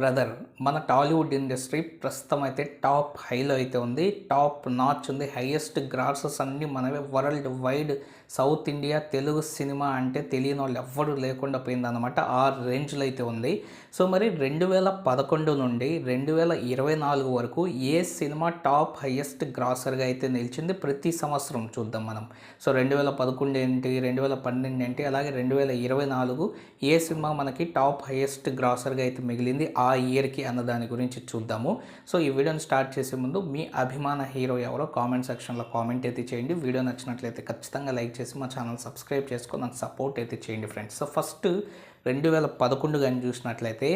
Brother మన Tollywood industry ప్రస్తుతం అయితే టాప్ హైలో అయితే ఉంది. టాప్ నాచ్ ఉంది. హైయెస్ట్ గ్రాసెస్ అన్నీ మనవే. World wide south India Telugu cinema అంటే తెలియని వాళ్ళు ఎవ్వరూ లేకుండా పోయిందన్నమాట. ఆ రేంజ్లో అయితే ఉంది. సో మరి 2011 నుండి 2024 వరకు ఏ సినిమా టాప్ హైయెస్ట్ గ్రాసర్గా అయితే నిలిచింది ప్రతి సంవత్సరం చూద్దాం మనం. సో 2011 ఏంటి, 2012 ఏంటి, అలాగే 2024 ఏ సినిమా మనకి టాప్ హైయెస్ట్ గ్రాసర్గా అయితే మిగిలింది ఆ ఇయర్కి అన్న దాని గురించి చూద్దాము. సో ఈ వీడియోని స్టార్ట్ చేసే ముందు మీ అభిమాన హీరో ఎవరో కామెంట్ సెక్షన్లో కామెంట్ అయితే చేయండి. వీడియో నచ్చినట్లయితే ఖచ్చితంగా లైక్ చేసి మా ఛానల్ సబ్స్క్రైబ్ చేసుకొని నాకు సపోర్ట్ అయితే చేయండి ఫ్రెండ్స్. సో ఫస్ట్ 2011 కానీ చూసినట్లయితే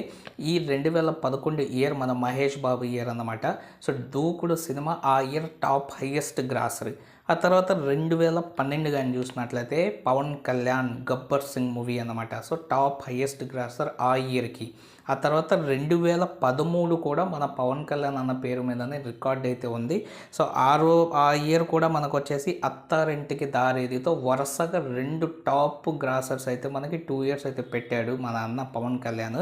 ఈ 2011 ఇయర్ మన మహేష్ బాబు ఇయర్ అన్నమాట. సో దూకుడు సినిమా ఆ ఇయర్ టాప్ హైయెస్ట్ గ్రాసర్. ఆ తర్వాత 2012 కానీ చూసినట్లయితే పవన్ కళ్యాణ్ గబ్బర్ సింగ్ మూవీ అన్నమాట. సో టాప్ హైయెస్ట్ గ్రాసర్ ఆ ఇయర్కి. ఆ తర్వాత 2013 కూడా మన పవన్ కళ్యాణ్ అన్న పేరు మీదనే రికార్డ్ అయితే ఉంది. సో ఆ ఇయర్ కూడా మనకు వచ్చేసి అత్తారింటికి దారేదితో వరుసగా 2 టాప్ గ్రాసర్స్ అయితే మనకి 2 ఇయర్స్ అయితే పెట్టాడు మన అన్న పవన్ కళ్యాణ్.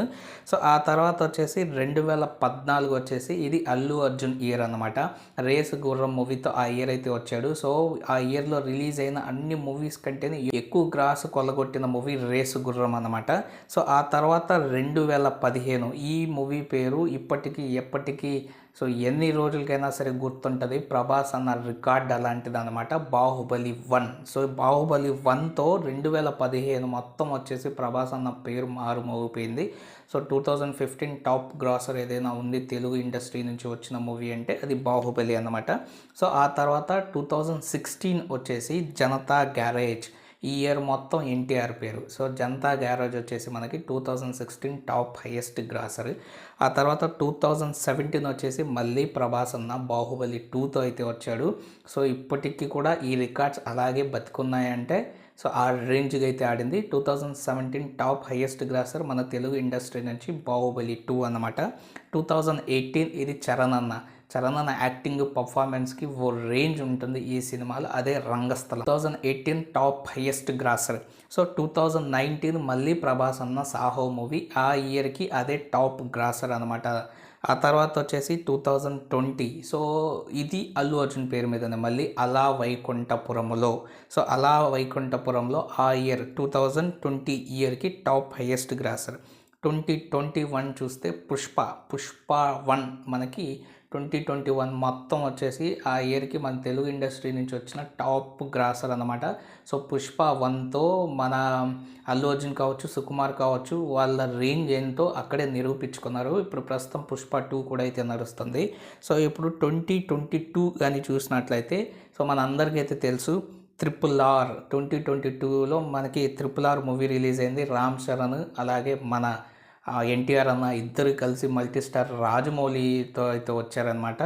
సో ఆ తర్వాత వచ్చేసి 2014 వచ్చేసి ఇది అల్లు అర్జున్ ఇయర్ అన్నమాట. రేసు గుర్రం మూవీతో ఆ ఇయర్ అయితే వచ్చాడు. సో ఆ ఇయర్లో రిలీజ్ అయిన అన్ని మూవీస్ కంటేనే ఎక్కువ గ్రాస్ కొల్లగొట్టిన మూవీ రేసు గుర్రం అన్నమాట. సో ఆ తర్వాత 2015 ఈ మూవీ పేరు ఇప్పటికీ ఎప్పటికీ సో ఎన్ని రోజులకైనా సరే గుర్తుంటుంది. ప్రభాస్ అన్న రికార్డ్ అలాంటిది అనమాట. బాహుబలి 1. సో బాహుబలి 1తో 2015 మొత్తం వచ్చేసి ప్రభాస్ అన్న పేరు మారుమోగిపోయింది. సో 2015 టాప్ గ్రాసర్ ఏదైనా ఉంది తెలుగు ఇండస్ట్రీ నుంచి వచ్చిన మూవీ అంటే అది బాహుబలి అన్నమాట. సో ఆ తర్వాత 2016 వచ్చేసి జనతా గ్యారేజ్. ఈ ఇయర్ మొత్తం ఎన్టీఆర్ పేరు. సో జనతా గ్యారేజ్ వచ్చేసి మనకి 2016 టాప్ హైయెస్ట్ గ్రాసర్. ఆ తర్వాత 2017 వచ్చేసి మళ్ళీ ప్రభాస్ అన్న బాహుబలి 2తో అయితే వచ్చాడు. సో ఇప్పటికీ కూడా ఈ రికార్డ్స్ అలాగే బతికున్నాయంటే సో ఆ రేంజ్గా అయితే ఆడింది. 2017 టాప్ హైయెస్ట్ గ్రాసర్ మన తెలుగు ఇండస్ట్రీ నుంచి బాహుబలి 2 అన్నమాట. 2018 ఇది చరణ్ అన్న యాక్టింగ్ పర్ఫార్మెన్స్కి ఓ రేంజ్ ఉంటుంది ఈ సినిమాలో. అదే రంగస్థలం. 2018 టాప్ హైయెస్ట్ గ్రాసర్. సో 2019 మళ్ళీ ప్రభాస్ అన్న సాహో మూవీ. ఆ ఇయర్కి అదే టాప్ గ్రాసర్ అనమాట. ఆ తర్వాత వచ్చేసి 2020. సో ఇది అల్లు అర్జున్ పేరు మీదనే మళ్ళీ అలా వైకుంఠపురంలో. సో అలా వైకుంఠపురంలో ఆ ఇయర్ 2020 ఇయర్కి టాప్ హైయెస్ట్ గ్రాసర్. 2021 చూస్తే పుష్ప 1 మనకి 2021 మొత్తం వచ్చేసి ఆ ఇయర్కి మన తెలుగు ఇండస్ట్రీ నుంచి వచ్చిన టాప్ గ్రాసర్ అనమాట. సో పుష్ప 1తో మన అల్లు అర్జున్ కావచ్చు, సుకుమార్ కావచ్చు, వాళ్ళ రేంజ్ ఏంటో అక్కడే నిరూపించుకున్నారు. ఇప్పుడు ప్రస్తుతం పుష్ప 2 కూడా అయితే నడుస్తుంది. సో ఇప్పుడు 2022 కానీ చూసినట్లయితే సో మన అందరికీ అయితే తెలుసు RRR 2022లో మనకి RRR మూవీ రిలీజ్ అయింది. రామ్ చరణ్ అలాగే మన ఎన్టీఆర్ అన్న ఇద్దరు కలిసి మల్టీస్టార్ రాజమౌళితో అయితే వచ్చారనమాట.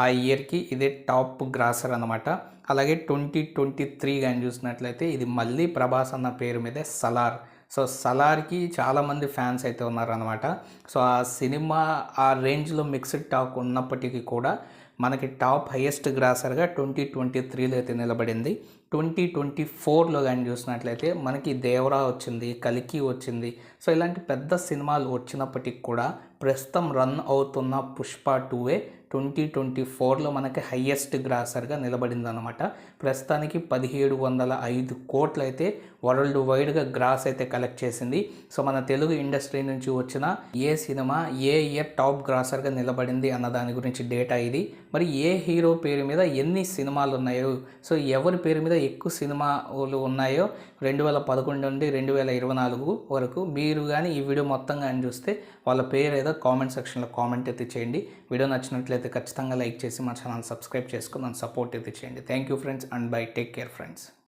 ఆ ఇయర్కి ఇదే టాప్ గ్రాసర్ అనమాట. అలాగే 2023 కానీ చూసినట్లయితే ఇది మళ్ళీ ప్రభాస్ అన్న పేరు మీదే సలార్. సో సలార్కి చాలామంది ఫ్యాన్స్ అయితే ఉన్నారనమాట. సో ఆ సినిమా ఆ రేంజ్లో మిక్స్డ్ టాక్ ఉన్నప్పటికీ కూడా మనకి టాప్ హైయెస్ట్ గ్రాసర్గా 2023లో అయితే నిలబడింది. 2024లో కానీ చూసినట్లయితే మనకి దేవరా వచ్చింది, కల్కి వచ్చింది. సో ఇలాంటి పెద్ద సినిమాలు వచ్చినప్పటికి కూడా ప్రస్తుతం రన్ అవుతున్న పుష్ప 2 2024లో మనకి హైయెస్ట్ గ్రాసర్గా నిలబడింది అనమాట. ప్రస్తుతానికి 1705 కోట్లు అయితే వరల్డ్ వైడ్గా గ్రాస్ అయితే కలెక్ట్ చేసింది. సో మన తెలుగు ఇండస్ట్రీ నుంచి వచ్చిన ఏ సినిమా ఏ ఇయర్ టాప్ గ్రాసర్గా నిలబడింది అన్న దాని గురించి డేటా ఇది. మరి ఏ హీరో పేరు మీద ఎన్ని సినిమాలు ఉన్నాయో, సో ఎవరి పేరు మీద ఎక్కువ సినిమాలు ఉన్నాయో 2011 నుండి 2024 వరకు మీరు కానీ ఈ వీడియో మొత్తం కానీ చూస్తే వాళ్ళ పేరు ఏదో కామెంట్ సెక్షన్లో కామెంట్ అయితే చేయండి. వీడియో నచ్చినట్లయితే ఖచ్చితంగా లైక్ చేసి మా ఛానల్ సబ్స్క్రైబ్ చేసుకుని నన్ను సపోర్ట్ అయితే చేయండి. Thank you friends and by. Take care friends.